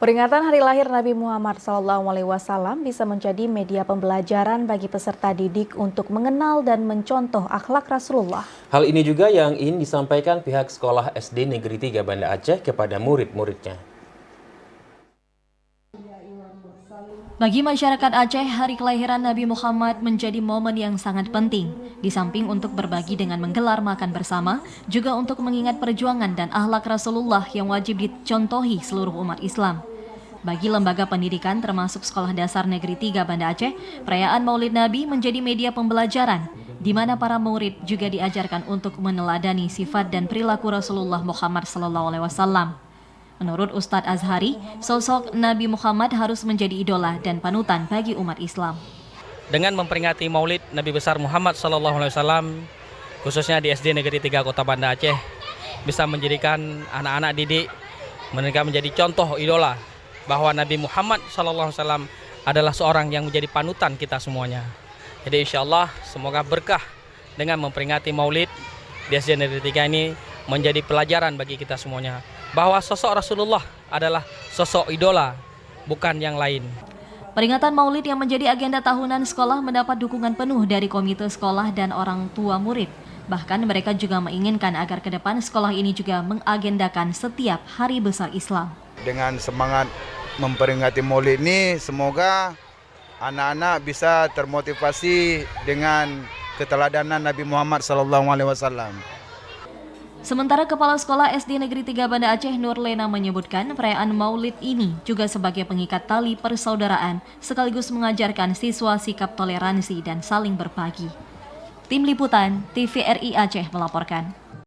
Peringatan Hari Lahir Nabi Muhammad SAW bisa menjadi media pembelajaran bagi peserta didik untuk mengenal dan mencontoh akhlak Rasulullah. Hal ini juga yang ingin disampaikan pihak sekolah SD Negeri 3 Banda Aceh kepada murid-muridnya. Bagi masyarakat Aceh, hari kelahiran Nabi Muhammad menjadi momen yang sangat penting. Di samping untuk berbagi dengan menggelar makan bersama, juga untuk mengingat perjuangan dan akhlak Rasulullah yang wajib dicontohi seluruh umat Islam. Bagi lembaga pendidikan termasuk Sekolah Dasar Negeri 3 Banda Aceh, perayaan Maulid Nabi menjadi media pembelajaran, di mana para murid juga diajarkan untuk meneladani sifat dan perilaku Rasulullah Muhammad SAW. Menurut Ustadz Azhari, sosok Nabi Muhammad harus menjadi idola dan panutan bagi umat Islam. Dengan memperingati Maulid Nabi besar Muhammad SAW, khususnya di SD Negeri 3 Kota Banda Aceh, bisa menjadikan anak-anak didik mereka menjadi contoh idola bahwa Nabi Muhammad SAW adalah seorang yang menjadi panutan kita semuanya. Jadi insya Allah semoga berkah dengan memperingati Maulid di SD Negeri 3 ini menjadi pelajaran bagi kita semuanya, bahwa sosok Rasulullah adalah sosok idola, bukan yang lain. Peringatan Maulid yang menjadi agenda tahunan sekolah mendapat dukungan penuh dari komite sekolah dan orang tua murid. Bahkan mereka juga menginginkan agar ke depan sekolah ini juga mengagendakan setiap hari besar Islam. Dengan semangat memperingati Maulid ini, semoga anak-anak bisa termotivasi dengan keteladanan Nabi Muhammad SAW. Sementara Kepala Sekolah SD Negeri 3 Banda Aceh Nur Lena menyebutkan perayaan Maulid ini juga sebagai pengikat tali persaudaraan sekaligus mengajarkan siswa sikap toleransi dan saling berbagi. Tim Liputan TVRI Aceh melaporkan.